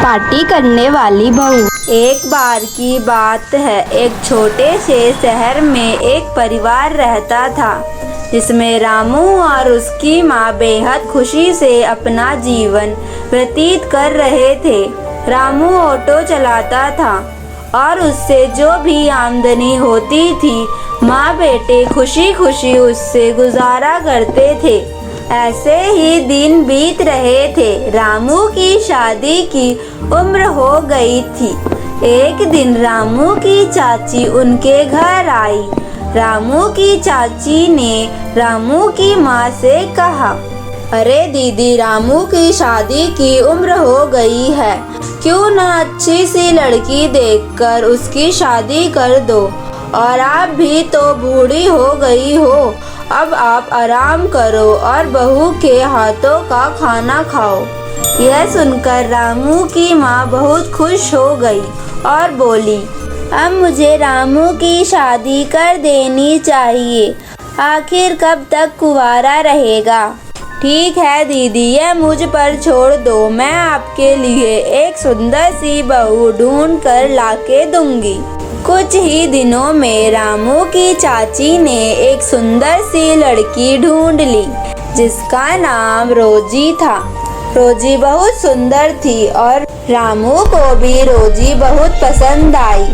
Party करने वाली बहू। एक बार की बात है, एक छोटे से शहर में एक परिवार रहता था जिसमें रामू और उसकी माँ बेहद खुशी से अपना जीवन व्यतीत कर रहे थे। रामू ऑटो चलाता था और उससे जो भी आमदनी होती थी माँ बेटे खुशी खुशी उससे गुजारा करते थे। ऐसे ही दिन बीत रहे थे। रामू की शादी की उम्र हो गई थी। एक दिन रामू की चाची उनके घर आई। रामू की चाची ने रामू की माँ से कहा, अरे दीदी, रामू की शादी की उम्र हो गई है, क्यों ना अच्छी सी लड़की देखकर उसकी शादी कर दो। और आप भी तो बूढ़ी हो गई हो, अब आप आराम करो और बहू के हाथों का खाना खाओ। यह सुनकर रामू की माँ बहुत खुश हो गई और बोली, अब मुझे रामू की शादी कर देनी चाहिए, आखिर कब तक कुंवारा रहेगा। ठीक है दीदी, यह मुझ पर छोड़ दो, मैं आपके लिए एक सुंदर सी बहू ढूंढ कर लाके दूंगी। कुछ ही दिनों में रामू की चाची ने एक सुंदर सी लड़की ढूंढ ली जिसका नाम रोजी था। रोजी बहुत सुंदर थी और रामू को भी रोजी बहुत पसंद आई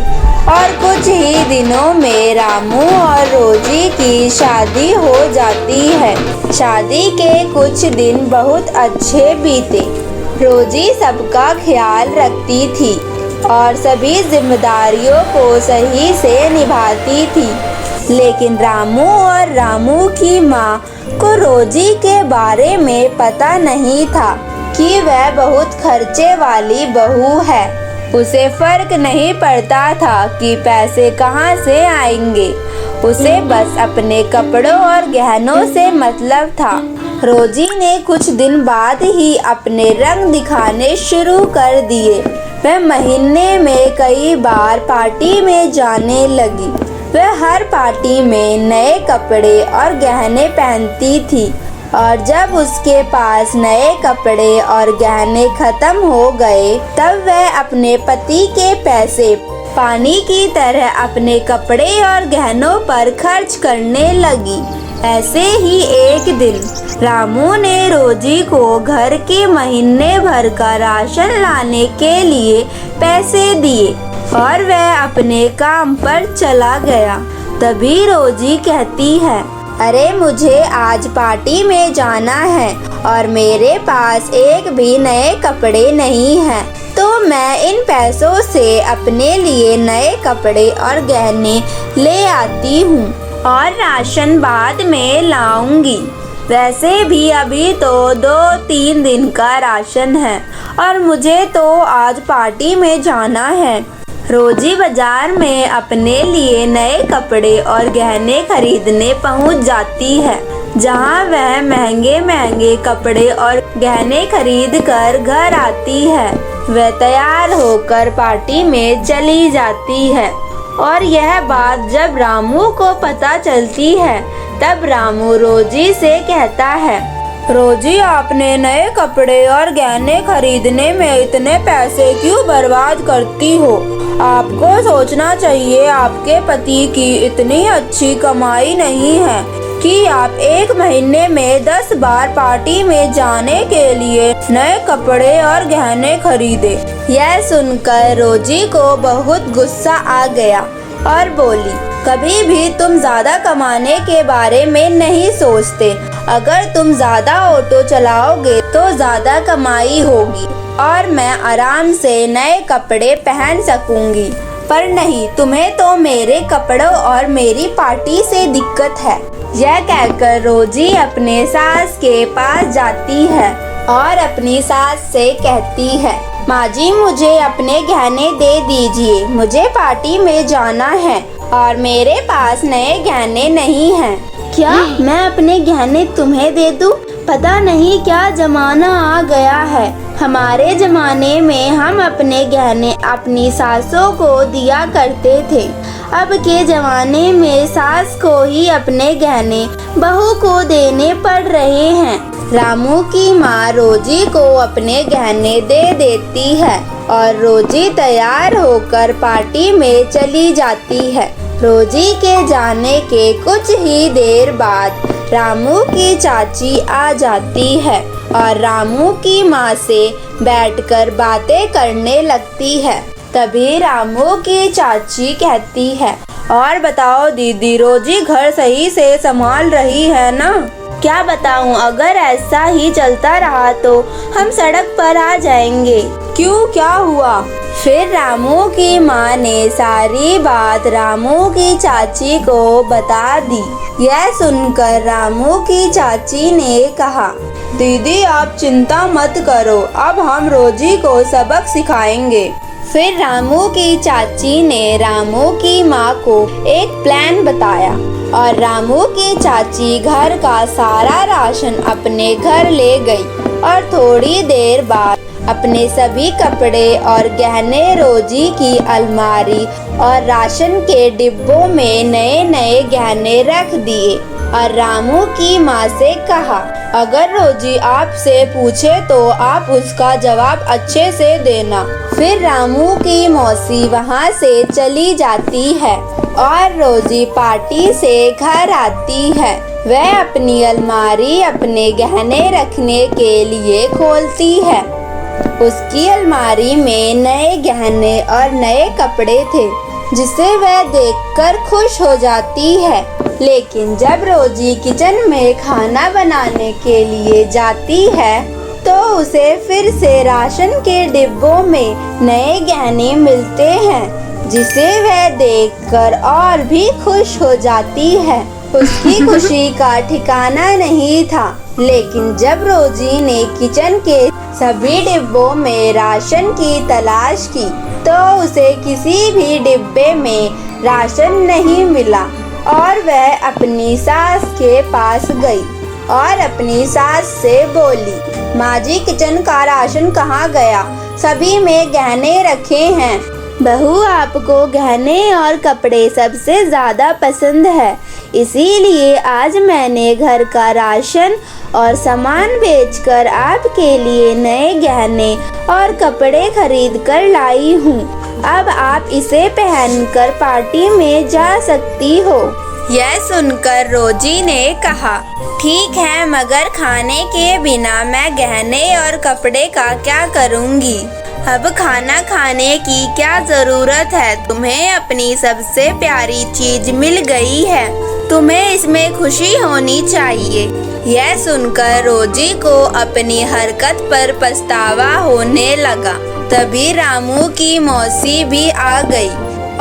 और कुछ ही दिनों में रामू और रोजी की शादी हो जाती है। शादी के कुछ दिन बहुत अच्छे बीते। रोजी सबका ख्याल रखती थी और सभी जिम्मेदारियों को सही से निभाती थी। लेकिन रामू और रामू की माँ को रोजी के बारे में पता नहीं था कि वह बहुत खर्चे वाली बहू है। उसे फर्क नहीं पड़ता था कि पैसे कहाँ से आएंगे, उसे बस अपने कपड़ों और गहनों से मतलब था। रोजी ने कुछ दिन बाद ही अपने रंग दिखाने शुरू कर दिए। वह महीने में कई बार पार्टी में जाने लगी। वह हर पार्टी में नए कपड़े और गहने पहनती थी और जब उसके पास नए कपड़े और गहने खत्म हो गए तब वह अपने पति के पैसे पानी की तरह अपने कपड़े और गहनों पर खर्च करने लगी। ऐसे ही एक दिन रामू ने रोजी को घर के महीने भर का राशन लाने के लिए पैसे दिए और वह अपने काम पर चला गया। तभी रोजी कहती है, अरे मुझे आज पार्टी में जाना है और मेरे पास एक भी नए कपड़े नहीं हैं, तो मैं इन पैसों से अपने लिए नए कपड़े और गहने ले आती हूँ और राशन बाद में लाऊंगी। वैसे भी अभी तो 2-3 दिन का राशन है और मुझे तो आज पार्टी में जाना है। रोजी बाजार में अपने लिए नए कपड़े और गहने खरीदने पहुंच जाती है, जहां वह महंगे महंगे कपड़े और गहने खरीद कर घर आती है। वह तैयार होकर पार्टी में चली जाती है और यह बात जब रामू को पता चलती है तब रामू रोजी से कहता है, रोजी, आपने नए कपड़े और गहने खरीदने में इतने पैसे क्यों बर्बाद करती हो? आपको सोचना चाहिए आपके पति की इतनी अच्छी कमाई नहीं है कि आप एक महीने में 10 बार पार्टी में जाने के लिए नए कपड़े और गहने खरीदे। यह सुनकर रोजी को बहुत गुस्सा आ गया और बोली, कभी भी तुम ज्यादा कमाने के बारे में नहीं सोचते। अगर तुम ज्यादा ऑटो चलाओगे तो ज्यादा कमाई होगी और मैं आराम से नए कपड़े पहन सकूंगी, पर नहीं, तुम्हें तो मेरे कपड़ों और मेरी पार्टी से दिक्कत है। यह कहकर रोजी अपने सास के पास जाती है और अपनी सास से कहती है, माँ जी, मुझे अपने गहने दे दीजिए, मुझे पार्टी में जाना है और मेरे पास नए गहने नहीं हैं। क्या मैं अपने गहने तुम्हें दे दूं? पता नहीं क्या जमाना आ गया है। हमारे जमाने में हम अपने गहने अपनी सासों को दिया करते थे। अब के जमाने में सास को ही अपने गहने बहू को देने पड़ रहे हैं। रामू की माँ रोजी को अपने गहने दे देती है और रोजी तैयार होकर पार्टी में चली जाती है। रोजी के जाने के कुछ ही देर बाद रामू की चाची आ जाती है और रामू की माँ से बैठकर बातें करने लगती है। तभी रामू की चाची कहती है, और बताओ दीदी, रोजी घर सही से संभाल रही है ना? क्या बताऊं, अगर ऐसा ही चलता रहा तो हम सड़क पर आ जाएंगे। क्यों, क्या हुआ? फिर रामू की माँ ने सारी बात रामू की चाची को बता दी। यह सुनकर रामू की चाची ने कहा, दीदी आप चिंता मत करो, अब हम रोजी को सबक सिखाएंगे। फिर रामू की चाची ने रामू की माँ को एक प्लान बताया और रामू की चाची घर का सारा राशन अपने घर ले गई और थोड़ी देर बाद अपने सभी कपड़े और गहने रोजी की अलमारी और राशन के डिब्बों में नए नए गहने रख दिए और रामू की माँ से कहा, अगर रोजी आपसे पूछे तो आप उसका जवाब अच्छे से देना। फिर रामू की मौसी वहाँ से चली जाती है और रोजी पार्टी से घर आती है। वह अपनी अलमारी अपने गहने रखने के लिए खोलती है। उसकी अलमारी में नए गहने और नए कपड़े थे, जिसे वह देखकर खुश हो जाती है। लेकिन जब रोजी किचन में खाना बनाने के लिए जाती है तो उसे फिर से राशन के डिब्बों में नए गहने मिलते हैं, जिसे वह देखकर और भी खुश हो जाती है। उसकी खुशी का ठिकाना नहीं था। लेकिन जब रोजी ने किचन के सभी डिब्बों में राशन की तलाश की तो उसे किसी भी डिब्बे में राशन नहीं मिला और वह अपनी सास के पास गई और अपनी सास से बोली, माँ जी किचन का राशन कहाँ गया? सभी में गहने रखे हैं। बहू, आपको गहने और कपड़े सबसे ज़्यादा पसंद है, इसीलिए आज मैंने घर का राशन और सामान बेचकर आपके लिए नए गहने और कपड़े खरीद कर लाई हूँ। अब आप इसे पहनकर पार्टी में जा सकती हो। यह सुनकर रोजी ने कहा, ठीक है, मगर खाने के बिना मैं गहने और कपड़े का क्या करूँगी? अब खाना खाने की क्या ज़रूरत है? तुम्हें अपनी सबसे प्यारी चीज़ मिल गई है, तुम्हें इसमें खुशी होनी चाहिए। यह सुनकर रोजी को अपनी हरकत पर पछतावा होने लगा। तभी रामू की मौसी भी आ गई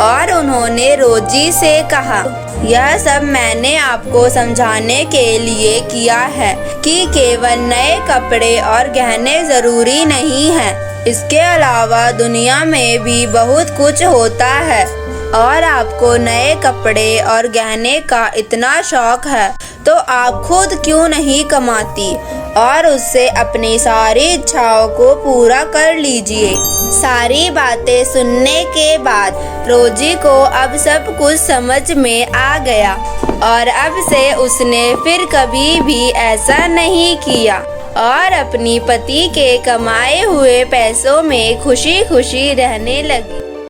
और उन्होंने रोजी से कहा, यह सब मैंने आपको समझाने के लिए किया है कि केवल नए कपड़े और गहने ज़रूरी नहीं हैं। इसके अलावा दुनिया में भी बहुत कुछ होता है और आपको नए कपड़े और गहने का इतना शौक है तो आप खुद क्यों नहीं कमाती और उससे अपनी सारी इच्छाओं को पूरा कर लीजिए। सारी बातें सुनने के बाद रोजी को अब सब कुछ समझ में आ गया और अब से उसने फिर कभी भी ऐसा नहीं किया और अपनी पति के कमाए हुए पैसों में खुशी खुशी रहने लगी।